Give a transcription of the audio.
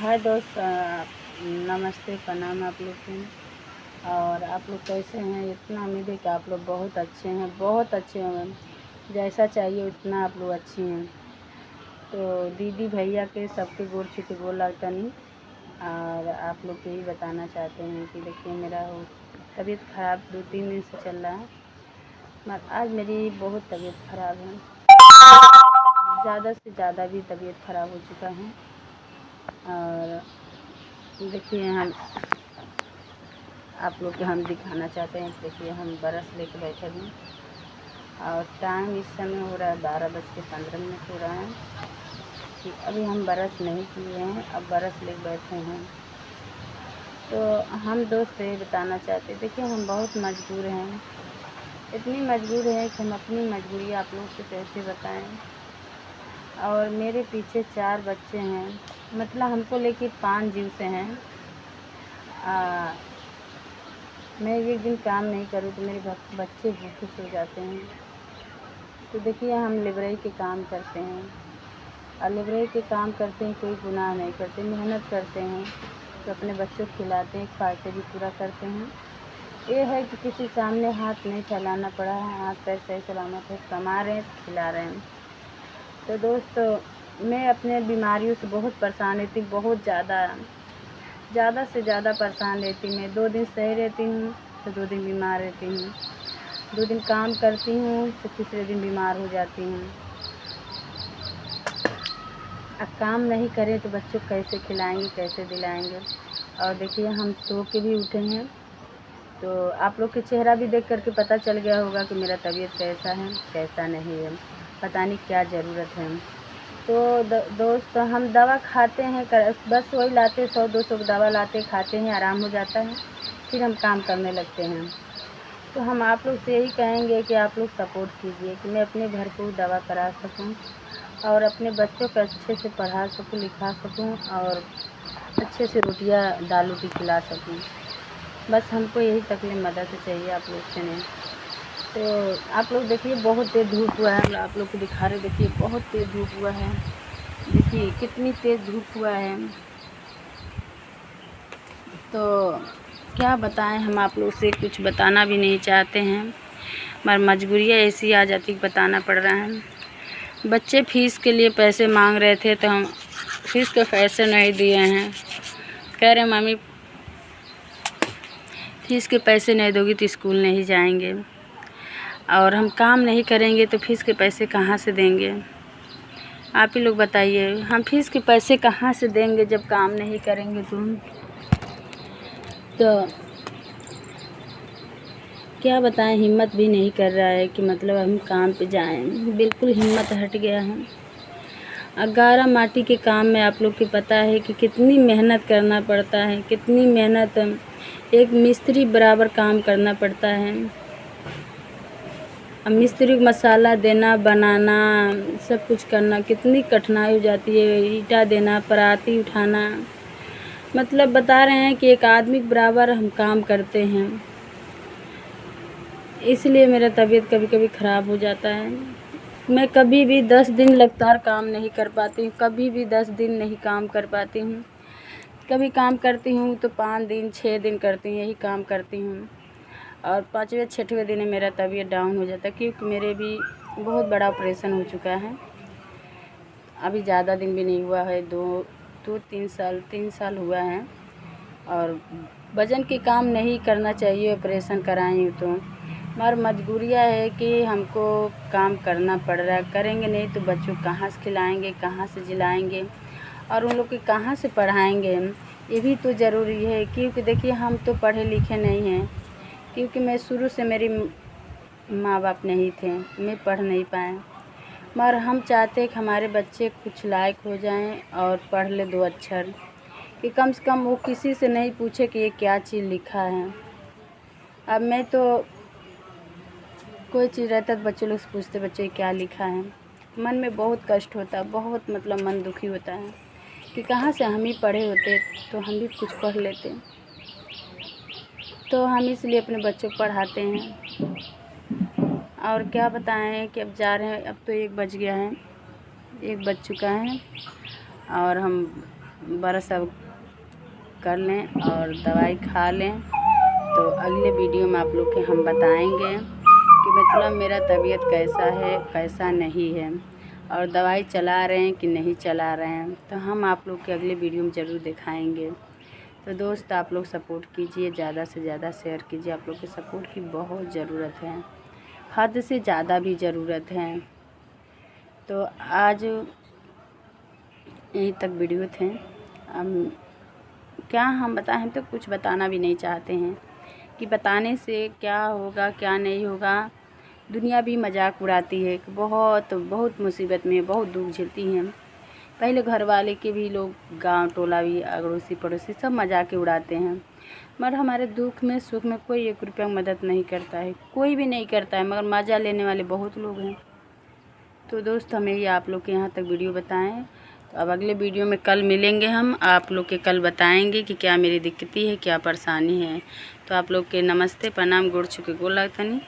हाय दोस्त, नमस्ते, प्रणाम आप लोग को। और आप लोग कैसे हैं? इतना उम्मीद है कि आप लोग बहुत अच्छे हैं, बहुत अच्छे हैं। जैसा चाहिए उतना आप लोग अच्छी हैं। तो दीदी भैया के सबके गोड़ छू के गोड़ लगता नहीं। और आप लोग को यही बताना चाहते हैं कि देखिए, मेरा तबीयत ख़राब 2-3 दिन से चल रहा है। मगर आज मेरी बहुत तबीयत ख़राब है, ज़्यादा से ज़्यादा भी तबीयत ख़राब हो चुका है। और देखिए, आप लोग को हम दिखाना चाहते हैं। देखिए, हम बरस लेके बैठे हैं और टाइम इस समय हो रहा है 12:15 हो रहा है कि अभी हम बरस नहीं किए हैं, अब बरस लेके बैठे हैं। तो हम दोस्त ये बताना चाहते हैं, देखिए हम बहुत मजबूर हैं, इतनी मजबूर हैं कि हम अपनी मजबूरी आप लोग से कैसे बताएं। और मेरे पीछे 4 बच्चे हैं, मतलब हमको लेके 5 जीव से हैं। मैं एक दिन काम नहीं करूँ तो मेरे बच्चे भूखे सो जाते हैं। तो देखिए, हम लेबरई के काम करते हैं और लेबरई के काम करते हैं, कोई गुनाह नहीं करते, मेहनत करते हैं तो अपने बच्चों को खिलाते हैं, ख्वाहिशें भी पूरा करते हैं। ये है कि किसी सामने हाथ नहीं फैलाना पड़ा है, हाथ पैर सही सलामत है, कमा रहे हैं तो खिला रहे हैं। तो दोस्तों, मैं अपने बीमारियों से बहुत परेशान रहती, बहुत ज़्यादा से ज़्यादा परेशान रहती। मैं 2 दिन सही रहती हूँ तो 2 दिन बीमार रहती हूँ, 2 दिन काम करती हूँ तो तीसरे दिन बीमार हो जाती हूँ। अब काम नहीं करें तो बच्चों को कैसे खिलाएंगे, कैसे दिलाएंगे। और देखिए, हम सो के भी उठे हैं तो आप लोग के चेहरा भी देख करके पता चल गया होगा कि मेरा तबीयत कैसा है, कैसा नहीं है, पता नहीं क्या ज़रूरत है। तो दोस्त, हम दवा खाते हैं, बस वही लाते 100-200 की दवा लाते, खाते हैं, आराम हो जाता है, फिर हम काम करने लगते हैं। तो हम आप लोग से यही कहेंगे कि आप लोग सपोर्ट कीजिए कि मैं अपने भरपूर दवा करा सकूं और अपने बच्चों को अच्छे से पढ़ा सकूं, लिखा सकूं और अच्छे से रोटियां दाल रोटी खिला सकूं। बस हमको यही तकलीफ मदद चाहिए, आप लोग से नहीं। तो आप लोग देखिए, बहुत तेज़ धूप हुआ है, आप लोग को दिखा रहे, देखिए बहुत तेज़ धूप हुआ है, देखिए कितनी तेज़ धूप हुआ है। तो क्या बताएं, हम आप लोग से कुछ बताना भी नहीं चाहते हैं, मगर मजबूरियाँ ऐसी आ जाती कि बताना पड़ रहा है। बच्चे फ़ीस के लिए पैसे मांग रहे थे तो हम फ़ीस के पैसे नहीं दिए हैं। कह रहे मम्मी फ़ीस के पैसे नहीं दोगी तो स्कूल नहीं जाएंगे, और हम काम नहीं करेंगे तो फ़ीस के पैसे कहाँ से देंगे? आप ही लोग बताइए, हम फ़ीस के पैसे कहाँ से देंगे जब काम नहीं करेंगे तो क्या बताएं, हिम्मत भी नहीं कर रहा है कि मतलब हम काम पे जाएं, बिल्कुल हिम्मत हट गया है। अगारा माटी के काम में आप लोग को पता है कि कितनी मेहनत करना पड़ता है, कितनी मेहनत, एक मिस्त्री बराबर काम करना पड़ता है। अब मिस्त्री को मसाला देना, बनाना, सब कुछ करना, कितनी कठिनाई हो जाती है। ईंटा देना, पराती उठाना, मतलब बता रहे हैं कि एक आदमी के बराबर हम काम करते हैं। इसलिए मेरा तबीयत कभी कभी ख़राब हो जाता है। मैं कभी भी 10 दिन लगातार काम नहीं कर पाती हूँ, कभी भी 10 दिन नहीं काम कर पाती हूँ। कभी काम करती हूँ तो 5 दिन 6 दिन करती हूँ, यही काम करती हूँ। और 5वें-6वें दिन मेरा तबीयत डाउन हो जाता है, क्योंकि मेरे भी बहुत बड़ा ऑपरेशन हो चुका है। अभी ज़्यादा दिन भी नहीं हुआ है, 3 साल हुआ है। और वज़न के काम नहीं करना चाहिए, ऑपरेशन कराई हूँ तो, मगर मजबूरियाँ है कि हमको काम करना पड़ रहा है। करेंगे नहीं तो बच्चों को कहाँ से खिलाएंगे, कहाँ से जिलाएंगे, और उन लोग को कहाँ से पढ़ाएंगे, ये भी तो ज़रूरी है। क्योंकि देखिए, हम तो पढ़े लिखे नहीं हैं, क्योंकि मैं शुरू से, मेरी माँ बाप नहीं थे, मैं पढ़ नहीं पाए। मगर हम चाहते हैं कि हमारे बच्चे कुछ लायक हो जाएं और पढ़ ले 2 अक्षर, कि कम से कम वो किसी से नहीं पूछे कि ये क्या चीज़ लिखा है। अब मैं तो कोई चीज़ रहता तो बच्चे लोग से पूछते, बच्चे क्या लिखा है। मन में बहुत कष्ट होता है, बहुत मतलब मन दुखी होता है कि कहाँ से हम ही पढ़े होते तो हम भी कुछ पढ़ लेते। तो हम इसलिए अपने बच्चों को पढ़ाते हैं। और क्या बताएं कि अब जा रहे हैं, अब तो 1 बज गया है, 1 बज चुका है और हम ब्रश सब कर लें और दवाई खा लें। तो अगले वीडियो में आप लोग के हम बताएंगे कि मतलब मेरा तबीयत कैसा है कैसा नहीं है, और दवाई चला रहे हैं कि नहीं चला रहे हैं, तो हम आप लोग के अगले वीडियो में ज़रूर दिखाएंगे। तो दोस्त आप लोग सपोर्ट कीजिए, ज़्यादा से ज़्यादा शेयर कीजिए। आप लोग के सपोर्ट की बहुत ज़रूरत है, हद से ज़्यादा भी ज़रूरत है। तो आज यहीं तक वीडियो थे। क्या हम बताएं, तो कुछ बताना भी नहीं चाहते हैं कि बताने से क्या होगा क्या नहीं होगा। दुनिया भी मजाक उड़ाती है कि बहुत बहुत मुसीबत में बहुत दुख झेलती हैं। पहले घर वाले के भी लोग, गांव टोला भी, अड़ोसी पड़ोसी सब मजाक उड़ाते हैं, मगर हमारे दुख में सुख में कोई 1 रुपया मदद नहीं करता है, कोई भी नहीं करता है, मगर मज़ा लेने वाले बहुत लोग हैं। तो दोस्त हमें ये आप लोग के यहाँ तक वीडियो बताएं। तो अब अगले वीडियो में कल मिलेंगे हम, आप लोग के कल बताएंगे कि क्या मेरी दिक्कती है, क्या परेशानी है। तो आप लोग के नमस्ते, प्रणाम, गोड़ छू के गोड़ लगतनी।